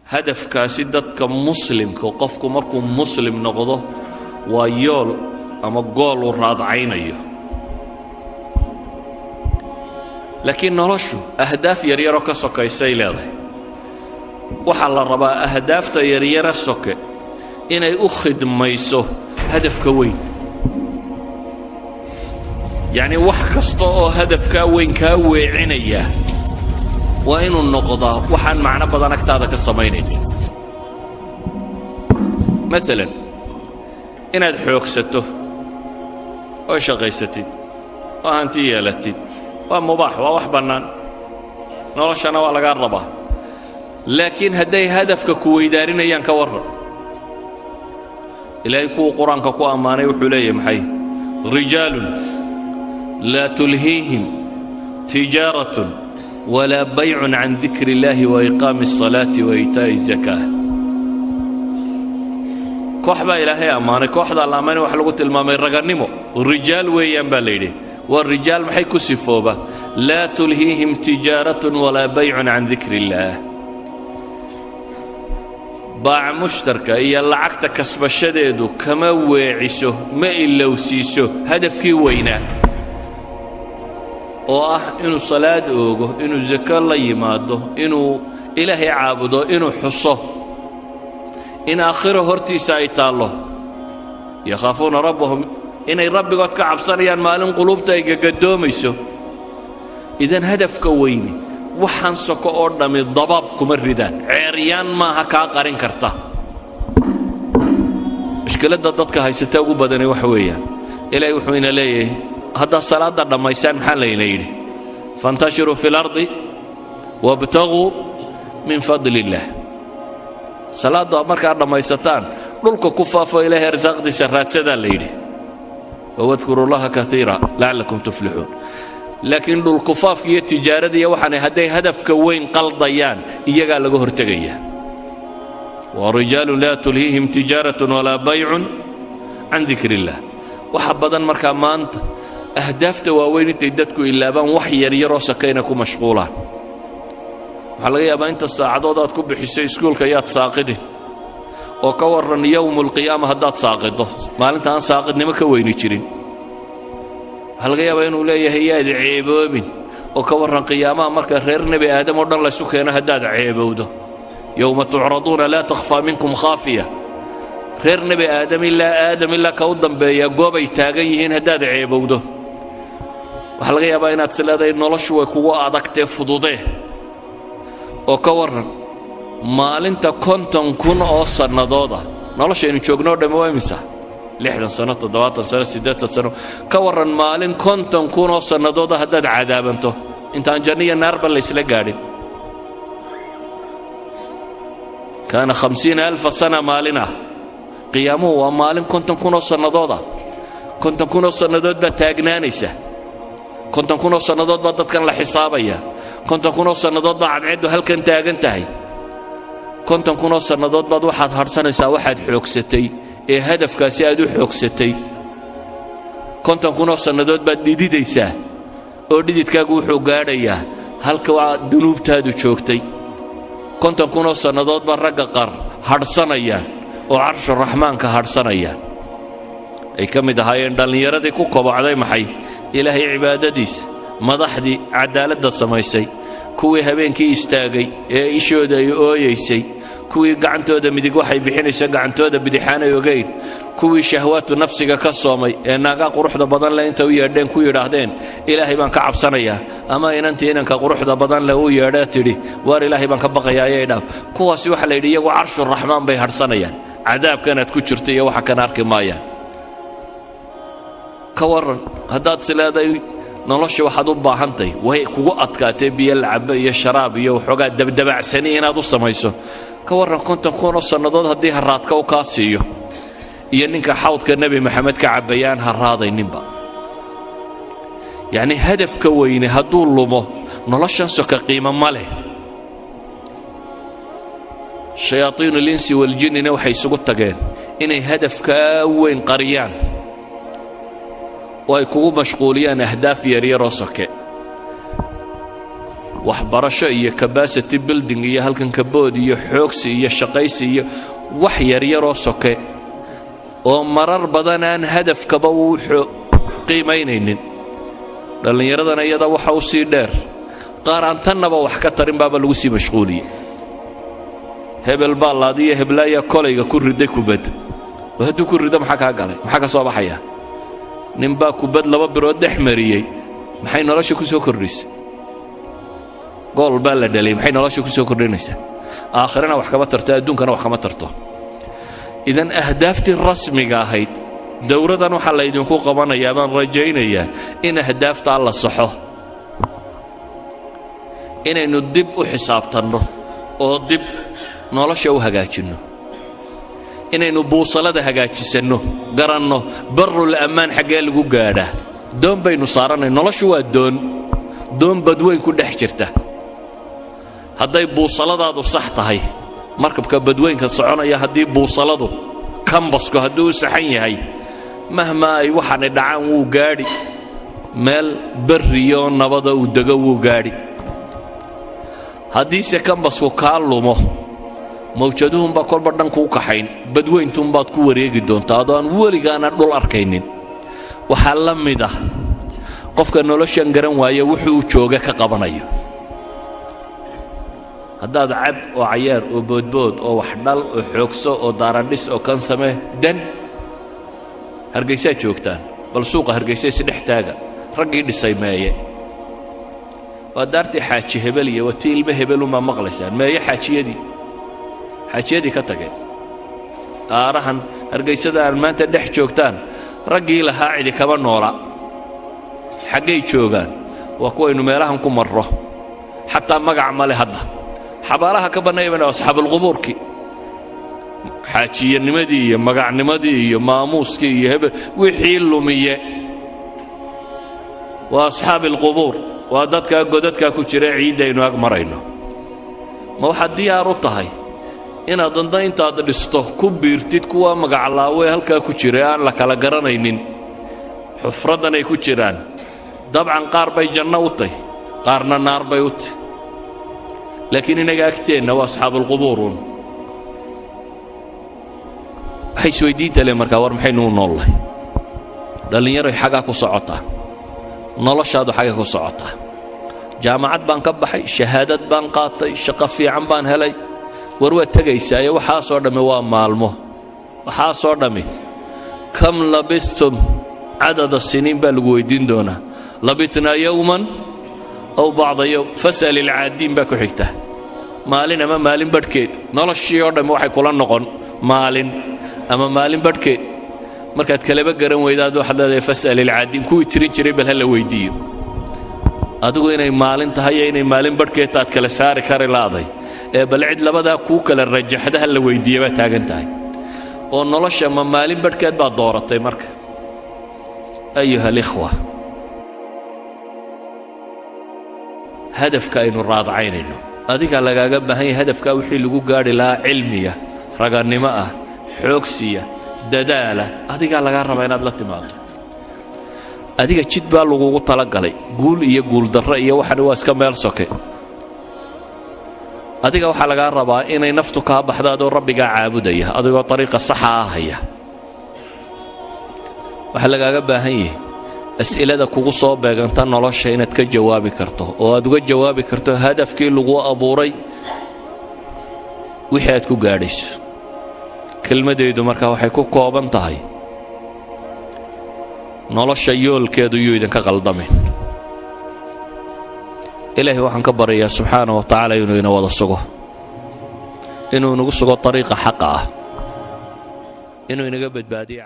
هدف كاسدتك مسلم كوقفك مركو مسلم نقضه ويول أما قول وراد عينيه لكن نرشو أهداف يريرو كسوكا يسيلاده وحال الربا أهداف يريرو سوكا إنه أخذ ميسو هدف كوين يعني وحكستو هدف كوين كوي عينيه وإنه النقضة وحان معنا بدنك تادك الصمينين مثلا إن الحوك سته وشغيستي وأنتي يالتي ومباح ووح بنان نرشنا ولا قربه لكن هدي هدفك كوي دارين أيان كور إلهي كو قرآن كو أماني وحلي محي رجال لا تلهيهم تجارة ولا بيع عن ذكر الله وإقام الصلاة وإيتاء الزكاة كوحبا إلهي أماني كوحدا الأماني وحلقت المامي رغنمو الرجال ويان باليدي والرجال محيكو سفوبة لا تلهيهم تجارة ولا بيع عن ذكر الله باع مشتركة إيا لعقت كسب الشديد كما ويعسه ما إلا وسيسه هدفكي وينه oo ah inuu salaad oogo inuu zakar la yimaado inuu ilaahay caabudo inuu xuso in aakhiro hortiisa ay taalo yakhaafuna rabbahum inay rabbigood ka cabsanayaan maalin qulubta ay gagadoomayso idan hadafka weyni waxaan soko oo dhami dabab kuma ridaan ceeriyaan maaha ka qarin karta mushkilada dadka haysata ugu badan waxa weeyaan ilaahay wuxuu ina leeyahay هذا الصلاة دميسان حالين يدي فانتشروا في الأرض وابتغوا من فضل الله صلاة مركا دميستان لولك كفاف إليه رزاق دي سرات سدا ليدي واذكروا الله كثيرا لعلكم تفلحون لكن للكفاف هي التجارة دي وحنا هدي هدف كوين قلضيان إيجا لقوه ارتقية ورجال لا تلهيهم تجارة ولا بيع عن ذكر الله وحبدا مركا مانت أهدافته وين تيدتكو إلا بان وحي يريرو سكينكو مشغولان وحلقة يابا انت الساعدودات كو بحسي سكولك يات ساقدي وكورن يوم القيامة هدات ساقده مالنت أن ساقد نمكا وين يجرين وحلقة يابا انو ليه هياد عيبوبين وكورن قيامة مركا غير نبي آدم ودن الله سكينة هداد عيبوده يوم تعرضون لا تخفى منكم خافية غير نبي آدم إلا كودن بيا قوبي تاقيهين هداد عيبوده waxaa laga yaabaa inaad sileeday noloshu way kugu adagtay fududee oo ka waran maalinta 50,000 oo sanadooda noloshaynu joogno dhamaa imisa 60 sano 70 sano 80 sano ka waran maalin 50,000 oo sanadooda haddaad cadaabanto intaan janniya naarba la isla gaadhin كان 50,000 سنة مالنا قيامه ومالن كنتم كونوا سنادودا كنتم كونوا سنادود بتاجنانيسه كنتم كونوا سنادود بدد كان لحسابيا كنتم كونوا سنادود بعد عدو هل كنت تاجنتهي كنتم كونوا سنادود بعد واحد هرسانيسا واحد حوكستي ايه هدف كاسي ادو حوكستي كنتم كونوا سنادود بعد ديديسا او ديدكاغو وحو غادايا halka waa dunuubtaadu joogtay konton kun oo sanadood baa ragga qar harsanaya oo arsh rahmaanka harsanaya ay kamid ahaayeen dhalinyaradii ku kobocday maxay ilaahay cibaadadiis madaxdii cadaaladda samaysay kuwii habeenkii istaagay ee ishooda ay ooyeysay kuwii gacantooda midig waxay bixinaysaa gacantooda bidixaanay ogeyn kuwii shahwaatu nafsiga ka soomay ee naaga quruxda badan la inta u yeedheen ku yiraahdeen ilaahay baan ka cabsanayaa ama inantii inanka quruxda badan la u yeedhaa tiri waar ilaahay baan ka baqayaa ay dhaaf kuwaasi waxa la yidhi iyagu arshur rahmaan bay harsanayaan cadaabkanaad ku jirtay iyo waxa kan arki maayaan ka waran haddaad sileeday nolosha waxaad u baahantay way kugu adkaatay biyo lacab iyo sharaab iyo xogaa dabdabacsani inaad u samayso ka waran konton kun oo sanadood haddii haraadka u kaa siiyo iyo ninka xawdka nabi maxamed ka cabayaan haraadayninba yani hadafka weyne hadduu lumo noloshan soka qiimo ma leh shayaatiinu linsi waljinina waxay isugu tageen inay hadafka weyn qariyaan oo ay kugu mashquuliyaan ahdaaf yaryaroo soke waxbarasho iyo capacity building iyo halkan kabood iyo xoogsi iyo shaqaysi iyo wax yaryaroo soke oo marar badan aan hadafkaba uu qiimaynaynin dhallinyaradana iyada waxa u sii dheer qaar aan tannaba wax ka tarin baaba lagu sii mashquuliyey hebel baa laadiyo heblaaya kolayga ku riday kubad oo hadduu ku rido maxaa kaa galay maxaa ka soo baxaya ninbaa kubad 2 birood dhex mariyey maxay nolosha ku soo kordhisay gool baa la dhalay maxay nolosha ku soo kordhinaysaa aakhirana wax kama tarto adduunkana wax kama tarto idan ahdaaftii rasmiga ahayd dowladan waxa la idinku qabanayaa baan rajaynayaa in ahdaafta la saxo inaynu dib u xisaabtanno oo dib nolosha u hagaajinno inaynu buusalada hagaajisanno garanno barul amaan xagee lagu gaadhaa doon baynu saaranay noloshu waa doon badweyn ku dhex jirta hadday buusaladaadu sax tahay markabka badweynka soconaya haddii buusaladu kambasku hadduu saxan yahay mahma ay waxaanay dhacaan wuu gaadhi meel barriyo nabada uu dego wuu gaadhi haddiise kambasku kaa lumo mawjaduhunbaa kolba dhanku u kaxayn badweyntunbaad ku wareegi doontaa adoo aan weligaana dhul arkaynin waxaa la mid ah qofka noloshan garan waaya wuxuu jooga ka qabanayo haddaad cab oo cayaar oo boodbood oo wax dhal oo xoogso oo daarandhis oo kan samee dan hargeysaa joogtaan bal suuqa hargeysa isdhex taaga raggii dhisay meeye waa daartii xaaji hebel iyo watii ilmo hebeluma maqlaysaan meeye xaajiyadii ka tageen aarahan hargeysada aan maanta dhex joogtaan raggii lahaa cidi kama noola xaggay joogaan waa kuwaynu meelahan ku marro xataa magac male hadda xabaalaha ka bannaybana asxaabulqubuurkii xaajiyanimadii iyo magacnimadii iyo maamuuskii iyo hebel wixii lumiye waa asxaabilqubuur waa dadkaa godadkaa ku jira ciiddaynu ag marayno ma waxaad diyaar u tahay inaad danda intaad dhisto ku biirtid kuwa magaclaawe halkaa ku jira aan la kala garanaynin xufraddan ay ku jiraan dabcan qaar bay janno u tahy qaarna naar bay u tahy laakiin inaga agteenna waa asxaabulqubuurun waxay isweydiinta le markaa war maxaynu u noollahay dhallinyaroy xaggaa ku socotaa noloshaadu xagga ku socotaa jaamacad baan ka baxay shahaadad baan qaatay shaqo fiican baan helay war waa tegaysaaye waxaasoo dhammi waa maalmo waxaasoo dhammi kam labistum cadada siniin baa lagu weydiin doonaa labitnaa yowman aw bacda yowm fas'al ilcaadiin baa ku xigta maalin ama maalin badhkeed noloshii oo dhammi waxay kula noqon maalin ama maalin badhkeed markaad kaleba garan weydaad waxaad leedahay fas'al ilcaadiin kuwii tirin jiray bal ha la weydiiyo adigu inay maalin tahay iyo inay maalin badhkeed taad kala saari kari laaday ee bal cid labadaa kuu kala rajaxda ha la weydiiya baa taagan tahay oo nolosha ma maalin badhkeed baad dooratay marka ayuha alikhwa hadafka aynu raadacaynayno adiga lagaaga baahan yahay hadafkaa wixii lagu gaadhi lahaa cilmiya ragannimo ah xoogsiya dadaala adigaa lagaa rabaa inaad la timaado adiga jid baa lagugu talagalay guul iyo guuldarro iyo waxan waa iska meel soke adiga waxaa lagaa rabaa inay naftu kaa baxdo adoo rabbigaa caabudaya adigoo ariiqa saxa ah haya waxaa lagaaga baahan yahay as'ilada kugu soo beeganta nolosha inaad ka jawaabi karto oo aad uga jawaabi karto hadafkii lagu abuuray wixii aad ku gaadhayso kelmadaydu markaa waxay ku kooban tahay nolosha yoolkeedu yuu idinka qaldamin ilaahay waxaan ka baryayaa subxaanahu wa tacaala inuu ina wada sugo inuu inagu sugo ariiqa xaqa ah inuu inaga badbaadiyo